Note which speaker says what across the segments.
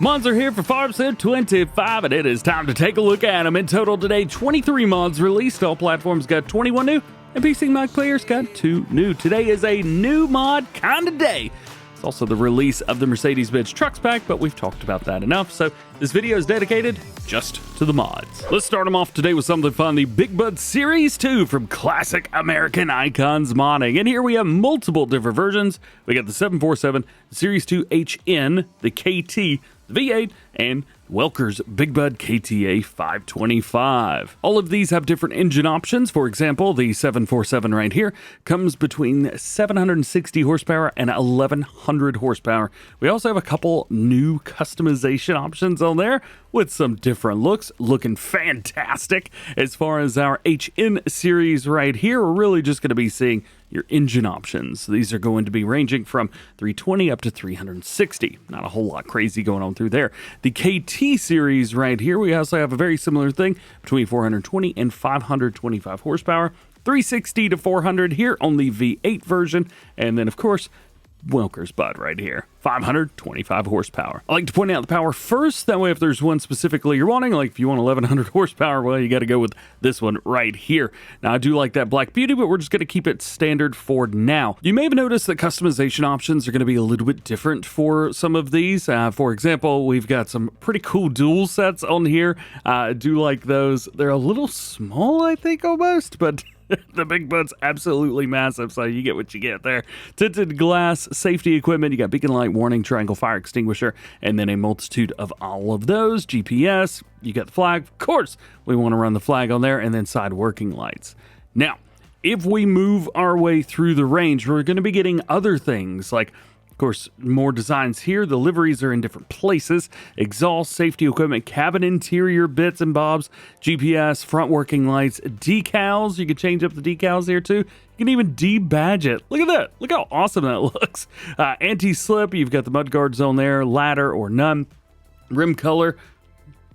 Speaker 1: Mods are here for Fortschritt 25, and it is time to take a look at them. In total today, 23 mods released. All platforms got 21 new, and PC Mag players got 2 new. Today is a new mod kind of day. It's also the release of the Mercedes-Benz Trucks Pack, but we've talked about that enough, so this video is dedicated just to the mods. Let's start them off today with something fun, the BigBud Series 2 from Classic American Icons Modding. And here we have multiple different versions. We got the 747, the Series 2 HN, the KT, the V8, and Welker's BigBud KTA 525. All of these have different engine options. For example, the 747 right here comes between 760 horsepower and 1100 horsepower. We also have a couple new customization options on there with some different looks, looking fantastic. As far as our HN series right here, we're really just going to be seeing your engine options. These are going to be ranging from 320 up to 360. Not a whole lot crazy going on through there. The KT series right here, we also have a very similar thing between 420 and 525 horsepower. 360 to 400 here on the V8 version. And then, of course, Welker's Bud right here, 525 horsepower. I like to point out the power first, that way if there's one specifically you're wanting, like if you want 1100 horsepower, well, you got to go with this one right here. Now, I do like that Black Beauty, but we're just going to keep it standard for now. You may have noticed that customization options are going to be a little bit different for some of these. For example, we've got some pretty cool dual sets on here. I do like those. They're a little small, I think, almost, but the BigBud's absolutely massive, so you get what you get there. Tinted glass, safety equipment, you got beacon light, warning, triangle, fire extinguisher, and then a multitude of all of those. GPS, you got the flag. Of course, we want to run the flag on there, and then side working lights. Now, if we move our way through the range, we're going to be getting other things like, of course, more designs here. The liveries are in different places. Exhaust, safety equipment, cabin interior bits and bobs, GPS, front working lights, decals. You can change up the decals here too. You can even debadge it. Look at that. Look how awesome that looks. Anti-slip, you've got the mud guards on there, ladder or none. Rim color,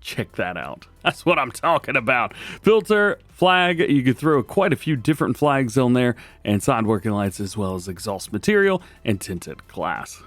Speaker 1: check that out. That's what I'm talking about. Filter, flag, you could throw quite a few different flags on there, and side working lights as well as exhaust material and tinted glass.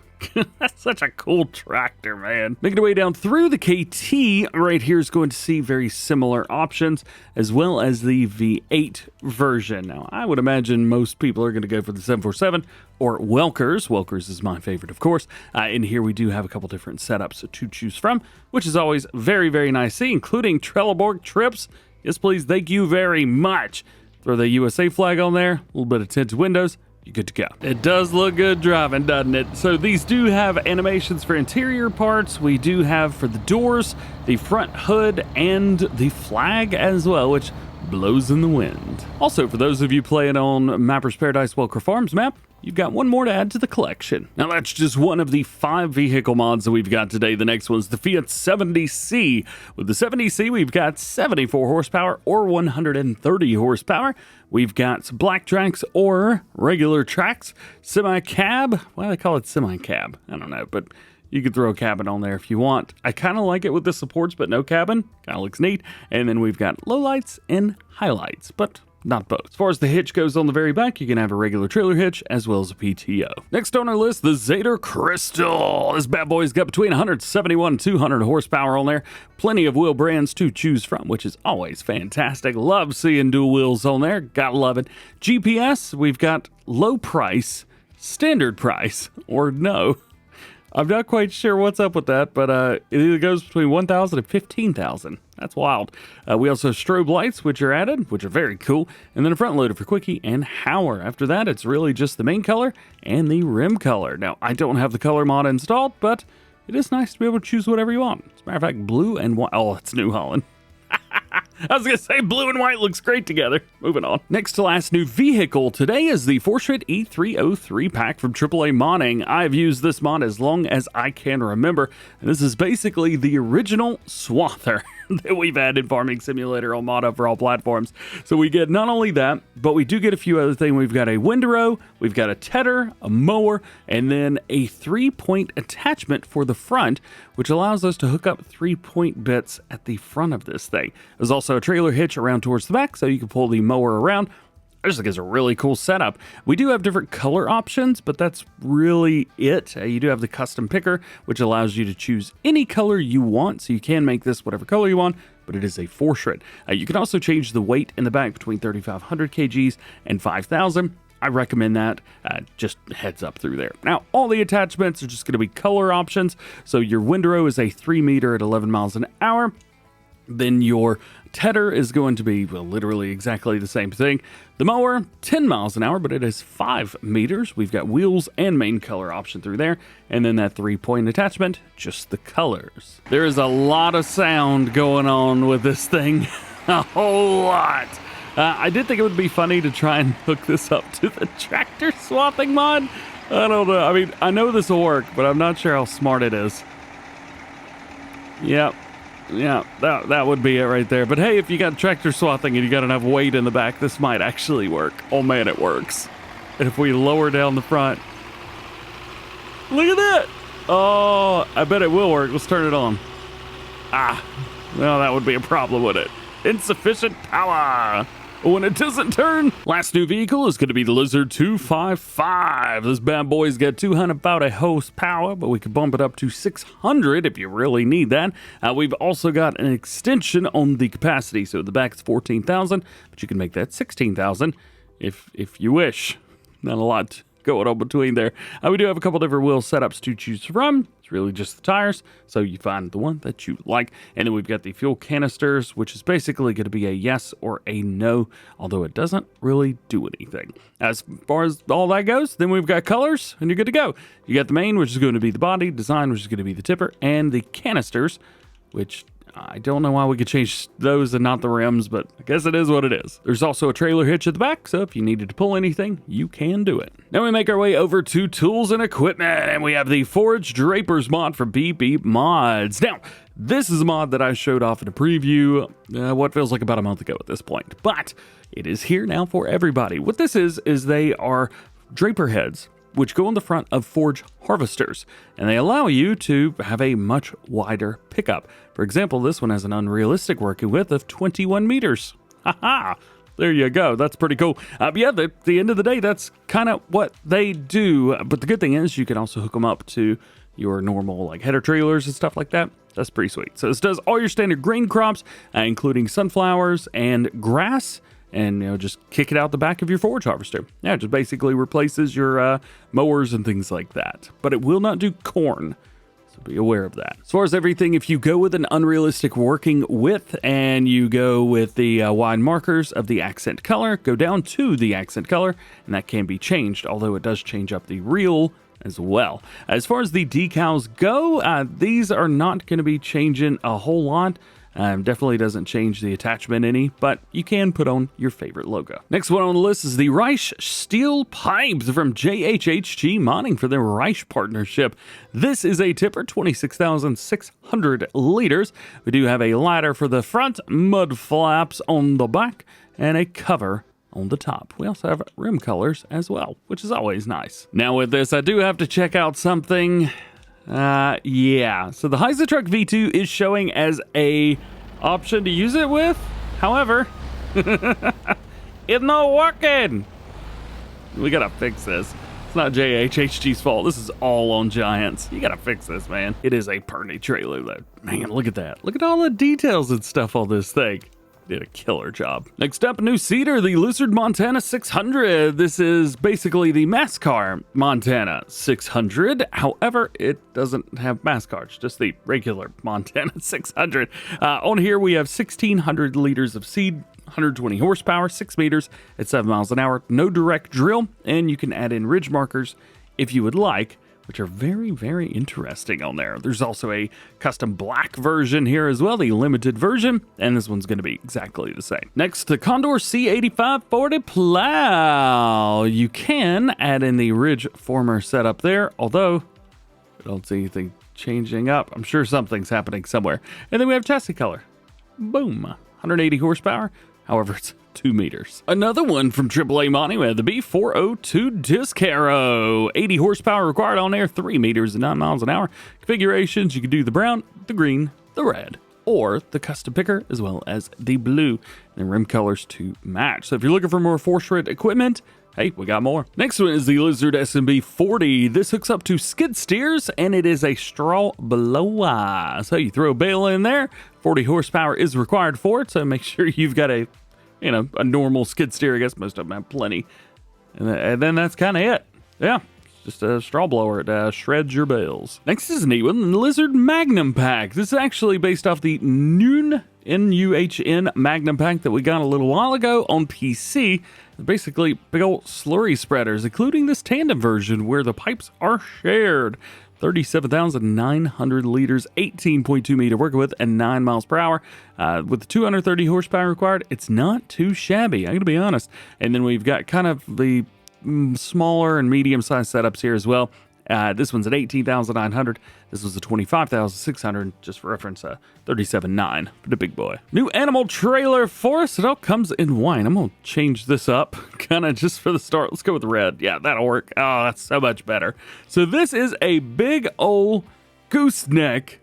Speaker 1: That's such a cool tractor, man. Making our way down through the KT right here is going to see very similar options, as well as the V8 version. Now, I would imagine most people are going to go for the 747 or Welker's. Welker's is my favorite, of course. In here, we do have a couple different setups to choose from, which is always very, very nice to see, including Trelleborg trips. Yes, please. Thank you very much. Throw the USA flag on there, a little bit of tinted windows. You're good to go. It does look good driving, doesn't it? So these do have animations for interior parts. We do have for the doors, the front hood, and the flag as well, which blows in the wind. Also, for those of you playing on Mapper's Paradise Welker Farms map, you've got one more to add to the collection. Now, that's just one of the 5 vehicle mods that we've got today. The next one's the Fiat 70C. With the 70C, we've got 74 horsepower or 130 horsepower. We've got black tracks or regular tracks. Semi-cab. Why do they call it semi-cab? I don't know, but you could throw a cabin on there if you want. I kind of like it with the supports, but no cabin. Kind of looks neat. And then we've got lowlights and highlights, but not both. As far as the hitch goes on the very back, you can have a regular trailer hitch as well as a PTO. Next on our list, the Zetor Crystal. This bad boy's got between 171 and 200 horsepower on there. Plenty of wheel brands to choose from, which is always fantastic. Love seeing dual wheels on there. Gotta love it. GPS, we've got low price, standard price, or no. I'm not quite sure what's up with that, but it either goes between 1,000 and 15,000. That's wild. We also have strobe lights, which are added, which are very cool. And then a front loader for quickie and Hauer. After that, it's really just the main color and the rim color. Now, I don't have the color mod installed, but it is nice to be able to choose whatever you want. As a matter of fact, blue and white. Oh, it's New Holland. I was going to say blue and white looks great together. Moving on. Next to last new vehicle today is the Fortschritt E303 pack from AAA Modding. I've used this mod as long as I can remember. And this is basically the original swather that we've had in Farming Simulator on Mod for all platforms. So we get not only that, but we do get a few other things. We've got a windrow, we've got a tedder, a mower, and then a 3-point attachment for the front, which allows us to hook up 3-point bits at the front of this thing. There's also a trailer hitch around towards the back, so you can pull the mower around. I just think it's a really cool setup. We do have different color options, but that's really it. You do have the custom picker, which allows you to choose any color you want, so you can make this whatever color you want, but it is a Fortschritt. You can also change the weight in the back between 3,500 kgs and 5,000. I recommend that. Just heads up through there. Now, all the attachments are just going to be color options. So your windrow is a 3 meter at 11 miles an hour. Then your tedder is going to be, well, literally exactly the same thing. The mower, 10 miles an hour, but it is 5 meters. We've got wheels and main color option through there. And then that 3-point attachment, just the colors. There is a lot of sound going on with this thing. A whole lot. I did think it would be funny to try and hook this up to the tractor swapping mod. I don't know. I mean, I know this will work, but I'm not sure how smart it is. Yep. Yeah, that would be it right there. But hey, if you got tractor swapping and you got enough weight in the back, this might actually work. Oh man, it works. And if we lower down the front, look at that. Oh, I bet it will work. Let's turn it on. Well, that would be a problem with it. Insufficient power when it doesn't turn. Last new vehicle is going to be the Lizard 255. This bad boy's got 240 horsepower, but we could bump it up to 600 if you really need that. We've also got an extension on the capacity, so the back is 14,000, but you can make that 16,000 if you wish. Not a lot going on between there. We do have a couple different wheel setups to choose from. It's really just the tires, so you find the one that you like. And then we've got the fuel canisters, which is basically going to be a yes or a no, although it doesn't really do anything. As far as all that goes, then we've got colors, and you're good to go. You got the main, which is going to be the body, design, which is going to be the tipper, and the canisters, which I don't know why we could change those and not the rims, but I guess it is what it is. There's also a trailer hitch at the back, so if you needed to pull anything, you can do it. Now we make our way over to tools and equipment, and we have the Forage Drapers mod for BB Mods. Now, this is a mod that I showed off in a preview, what feels like about a month ago at this point, but it is here now for everybody. What this is they are draper heads, which go on the front of forge harvesters, and they allow you to have a much wider pickup. For example, this one has an unrealistic working width of 21 meters. Haha! There you go. That's pretty cool. Yeah, at the end of the day, that's kind of what they do. But the good thing is you can also hook them up to your normal like header trailers and stuff like that. That's pretty sweet. So this does all your standard grain crops, including sunflowers and grass. And, just kick it out the back of your forage harvester. Yeah, it just basically replaces your mowers and things like that. But it will not do corn, so be aware of that. As far as everything, if you go with an unrealistic working width and you go with the wide markers of the accent color, go down to the accent color, and that can be changed, although it does change up the reel as well. As far as the decals go, these are not going to be changing a whole lot. Definitely doesn't change the attachment any, but you can put on your favorite logo. Next one on the list is the Reisch steel pipes from JHHG Modding for their Reisch partnership. This is a tipper, 26,600 liters. We do have a ladder for the front, mud flaps on the back, and a cover on the top. We also have rim colors as well, which is always nice. Now with this, I do have to check out something. Yeah, so the Zetor V2 is showing as a option to use it with. However, it's not working. We gotta fix this. It's not JHHG's fault. This is all on Giants. You gotta fix this, man. It is a perny trailer though. Man, look at that. Look at all the details and stuff on this thing. Did a killer job. Next up, new seeder, the Lizard Montana 600. This is basically the MASCAR Montana 600. However, it doesn't have MASCAR. It's just the regular Montana 600. On here, we have 1,600 liters of seed, 120 horsepower, 6 meters at 7 miles an hour. No direct drill, and you can add in ridge markers if you would like, which are very, very interesting on there. There's also a custom black version here as well, the limited version, and this one's going to be exactly the same. Next, the Condor C85-40 plow. You can add in the ridge former setup there, although I don't see anything changing up. I'm sure something's happening somewhere. And then we have chassis color. Boom. 180 horsepower. However, it's 2 meters. Another one from AAA Modding, we have the B402 Disc Arrow. 80 horsepower required on there, 3 meters and 9 miles an hour. Configurations, you can do the brown, the green, the red, or the custom picker, as well as the blue and rim colors to match. So if you're looking for more Fortschritt equipment, hey, we got more. Next one is the Lizard SMB-40. This hooks up to skid steers, and it is a straw blower. So you throw a bale in there, 40 horsepower is required for it, so make sure you've got a normal skid steer. I guess most of them have plenty. And then that's kind of it. Yeah, just a straw blower. It shreds your bales. Next is a neat one, the Lizard Magnum Pack. This is actually based off the N-U-H-N Magnum Pack that we got a little while ago on PC. Basically, big old slurry spreaders, including this tandem version where the pipes are shared. 37,900 liters, 18.2 meter working width, and 9 miles per hour. With the 230 horsepower required, it's not too shabby, I'm going to be honest. And then we've got kind of the smaller and medium-sized setups here as well. This one's at 18,900. This was a 25,600, just for reference, 37.9 for the big boy. New animal trailer for us. It all comes in white. I'm going to change this up, kind of just for the start. Let's go with red. Yeah, that'll work. Oh, that's so much better. So this is a big old gooseneck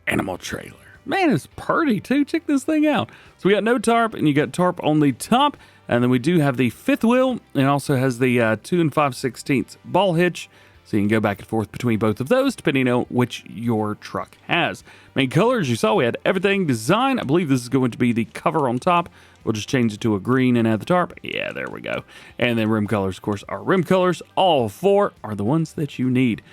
Speaker 1: animal trailer. Man, it's pretty too. Check this thing out. So we got no tarp, and you got tarp on the top. And then we do have the fifth wheel. It also has the 2 5/16 ball hitch. So you can go back and forth between both of those, depending on which your truck has. Main colors, you saw we had everything. Design, I believe this is going to be the cover on top. We'll just change it to a green and add the tarp. Yeah, there we go. And then rim colors, of course, are rim colors. All 4 are the ones that you need.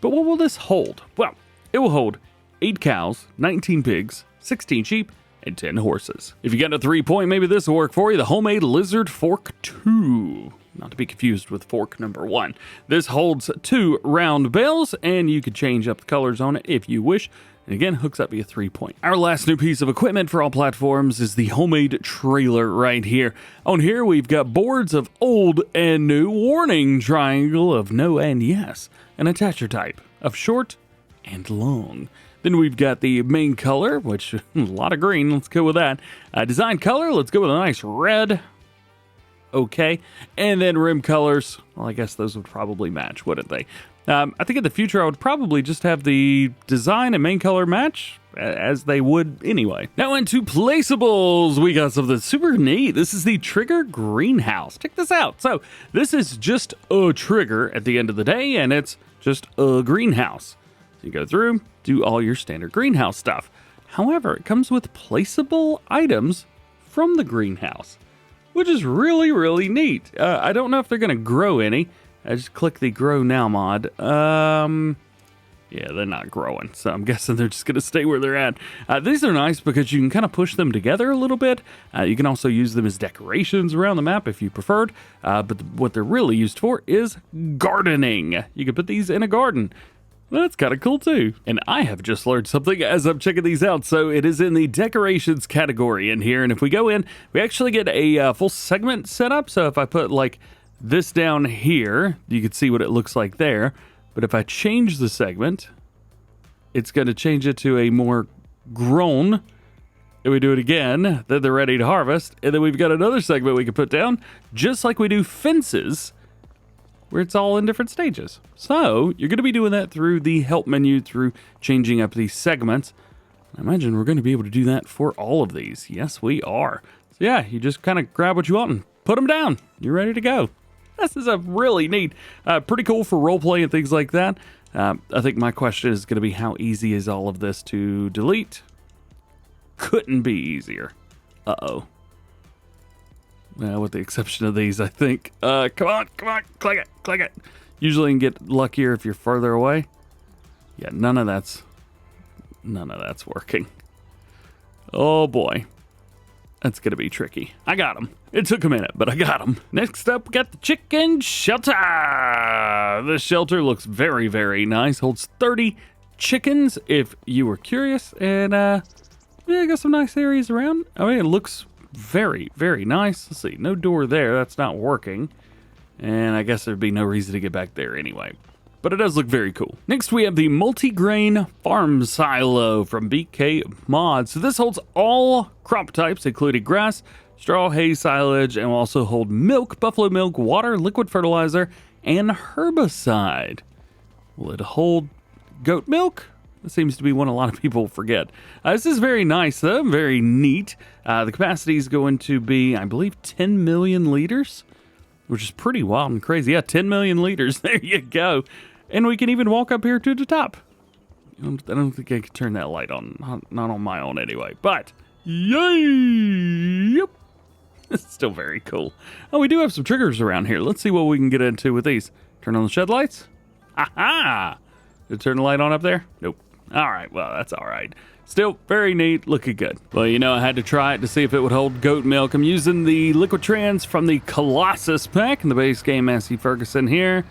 Speaker 1: But what will this hold? Well, it will hold 8 cows, 19 pigs, 16 sheep, and 10 horses. If you got a 3-point, maybe this will work for you. The homemade Lizard Fork 2. Not to be confused with fork number 1. This holds 2 round bales, and you could change up the colors on it if you wish. And again, hooks up via 3-point. Our last new piece of equipment for all platforms is the homemade trailer right here. On here, we've got boards of old and new, warning triangle of no and yes, an attacher type of short and long. Then we've got the main color, which a lot of green. Let's go with that. Design color, let's go with a nice red. Okay, and then rim colors, well, I guess those would probably match, wouldn't they? I think in the future I would probably just have the design and main color match, as they would anyway. Now into placeables, we got something super neat. This is the Trigger Greenhouse. Check this out. So this is just a trigger at the end of the day, and it's just a greenhouse. So you go through, do all your standard greenhouse stuff. However, it comes with placeable items from the greenhouse, which is really, really neat. I don't know if they're going to grow any. I just click the Grow Now mod. Yeah, they're not growing, so I'm guessing they're just going to stay where they're at. These are nice because you can kind of push them together a little bit. You can also use them as decorations around the map if you preferred. But what they're really used for is gardening. You can put these in a garden. That's kind of cool too. And I have just learned something as I'm checking these out. So it is in the decorations category in here. And if we go in, we actually get a full segment set up. So if I put like this down here, you can see what it looks like there. But if I change the segment, it's going to change it to a more grown. And we do it again, then they're ready to harvest. And then we've got another segment we can put down, just like we do fences, where it's all in different stages. So you're going to be doing that through the help menu, through changing up these segments. I imagine we're going to be able to do that for all of these. Yes, we are. So yeah, you just kind of grab what you want and put them down. You're ready to go. This is a really neat, pretty cool for roleplay and things like that. I think my question is going to be, how easy is all of this to delete? Couldn't be easier. Uh-oh. With the exception of these, I think. Come on, click it. Usually you can get luckier if you're further away. Yeah, none of that's working. Oh boy. That's going to be tricky. I got him. It took a minute, but I got him. Next up, we got the chicken shelter. This shelter looks very, very nice. Holds 30 chickens, if you were curious. And, yeah, got some nice areas around. I mean, it looks very, very nice. Let's see. No door there. That's not working. And I guess there'd be no reason to get back there anyway. But it does look very cool. Next, we have the Multigrain Farm Silo from BK Mod. So this holds all crop types, including grass, straw, hay, silage, and will also hold milk, buffalo milk, water, liquid fertilizer, and herbicide. Will it hold goat milk? That seems to be one a lot of people forget. This is very nice, though. Very neat. The capacity is going to be, I believe, 10 million liters, which is pretty wild and crazy. Yeah, 10 million liters. There you go. And we can even walk up here to the top. I don't think I can turn that light on. Not on my own anyway. But, yay! Yep. It's still very cool. Oh, we do have some triggers around here. Let's see what we can get into with these. Turn on the shed lights. Aha! Did it turn the light on up there? Nope. All right, well, that's all right. Still very neat, looking good. Well, you know, I had to try it to see if it would hold goat milk. I'm using the Liquid Trans from the Colossus pack in the base game Massey Ferguson here.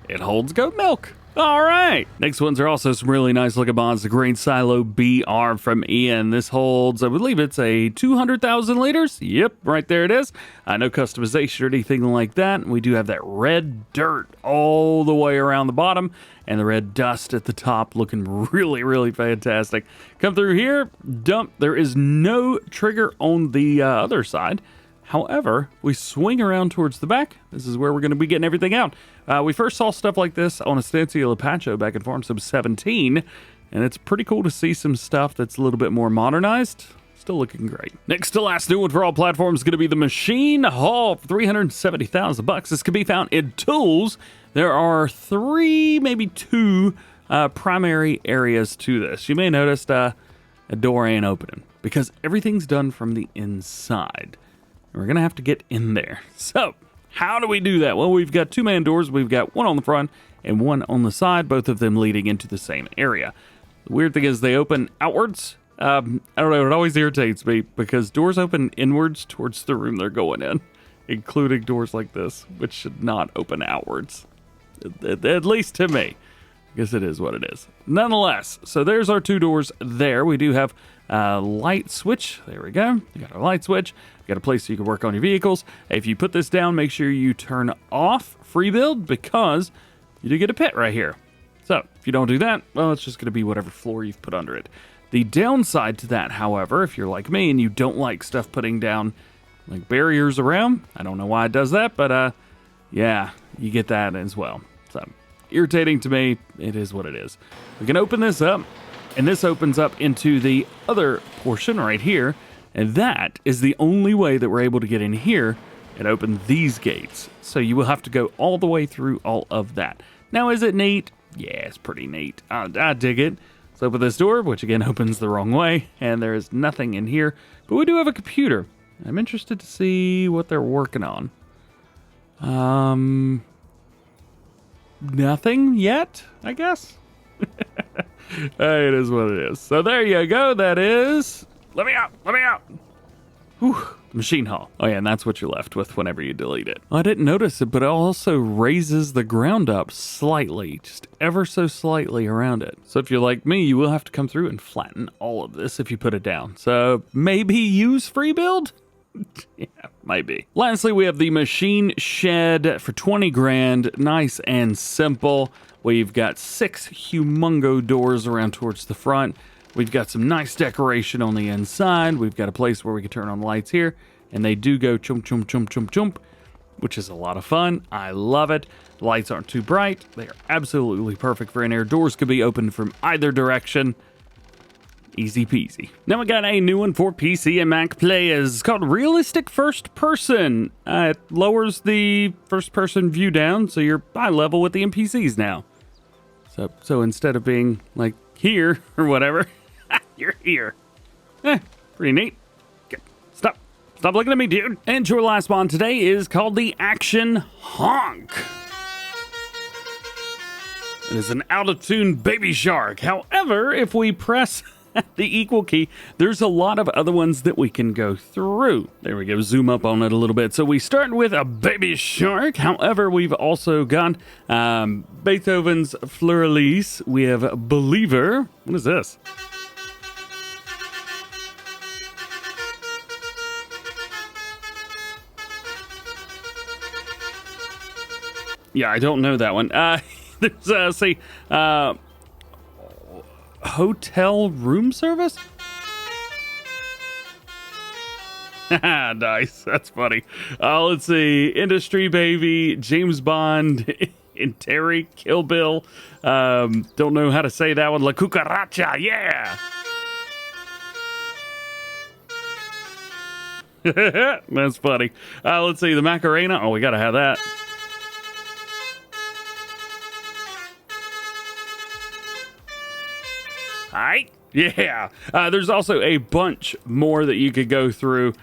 Speaker 1: It holds goat milk. All right. Next ones are also some really nice looking bonds. The Grain Silo BR from Ian. This holds, I believe it's a 200,000 liters. Yep, right there it is. No customization or anything like that. We do have that red dirt all the way around the bottom and the red dust at the top, looking really, really fantastic. Come through here, dump. There is no trigger on the other side. However, we swing around towards the back. This is where we're going to be getting everything out. We first saw stuff like this on Estancia Apache back in Farm Sim 17, and it's pretty cool to see some stuff that's a little bit more modernized. Still looking great. Next to last new one for all platforms is going to be the Machine Haul for $370,000. This can be found in Tools. There are 3, maybe 2 primary areas to this. You may notice a door ain't opening because everything's done from the inside. We're going to have to get in there. So, how do we do that? Well, we've got 2-man doors. We've got one on the front and one on the side, both of them leading into the same area. The weird thing is they open outwards. I don't know, it always irritates me because doors open inwards towards the room they're going in, including doors like this, which should not open outwards. At least to me. I guess it is what it is. Nonetheless, so there's our 2 doors there. We do have a light switch. There we go. We got our light switch. We got a place so you can work on your vehicles. If you put this down, make sure you turn off free build because you do get a pit right here. So if you don't do that, well, it's just going to be whatever floor you've put under it. The downside to that, however, if you're like me and you don't like stuff putting down like barriers around, I don't know why it does that, but yeah, you get that as well. So irritating to me, it is what it is. We can open this up, and this opens up into the other portion right here, and that is the only way that we're able to get in here and open these gates. So you will have to go all the way through all of that. Now, is it neat? Yeah, it's pretty neat. I dig it. Let's open this door, which again opens the wrong way, and there is nothing in here, but we do have a computer. I'm interested to see what they're working on. Nothing yet, I guess. It is what it is. So there you go. That is... Let me out! Let me out! Whew. Machine Hall. Oh yeah, and that's what you're left with whenever you delete it. I didn't notice it, but it also raises the ground up slightly, just ever so slightly around it. So if you're like me, you will have to come through and flatten all of this if you put it down. So maybe use free build? Yeah, maybe. Lastly, we have the machine shed for 20 grand. Nice and simple. We've got 6 humongo doors around towards the front. We've got some nice decoration on the inside. We've got a place where we can turn on the lights here, and they do go chump, chump, chump, chump, chump, which is a lot of fun. I love it. The lights aren't too bright. They are absolutely perfect for in air. Doors could be opened from either direction. Easy peasy. Now we got a new one for PC and Mac players. It's called Realistic First Person. It lowers the first person view down, so you're eye level with the NPCs now. So instead of being like here or whatever, you're here. Pretty neat. Okay, stop looking at me, dude. And your last one today is called the Action Honk. It is an out-of-tune baby shark. However, if we press the equal key, there's a lot of other ones that we can go through. There we go, zoom up on it a little bit. So we start with a baby shark. However, we've also got Beethoven's Fleur-Elise. We have Believer. What is this? Yeah, I don't know that one. There's hotel room service? Nice, that's funny. Let's see. Industry Baby, James Bond, in Terry, Kill Bill. Don't know how to say that one. La Cucaracha, yeah! That's funny. Let's see, the Macarena. Oh, we gotta have that. Hi. Yeah. There's also a bunch more that you could go through.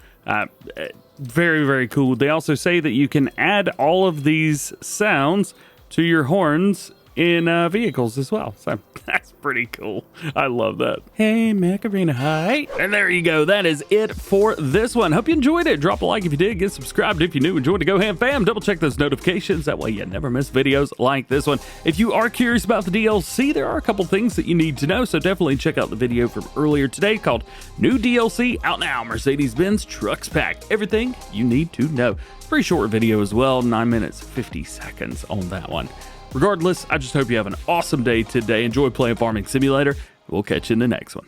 Speaker 1: Very, very cool. They also say that you can add all of these sounds to your horns in vehicles as well. So that's pretty cool. I love that. Hey, Macarena, hi. And there you go. That is it for this one. Hope you enjoyed it. Drop a like if you did. Get subscribed if you're new. Enjoy the DjGoHam fam. Double check those notifications. That way you never miss videos like this one. If you are curious about the DLC, there are a couple things that you need to know. So definitely check out the video from earlier today called New DLC Out Now, Mercedes-Benz Trucks Pack. Everything you need to know. Pretty short video as well. 9 minutes, 50 seconds on that one. Regardless, I just hope you have an awesome day today. Enjoy playing Farming Simulator. We'll catch you in the next one.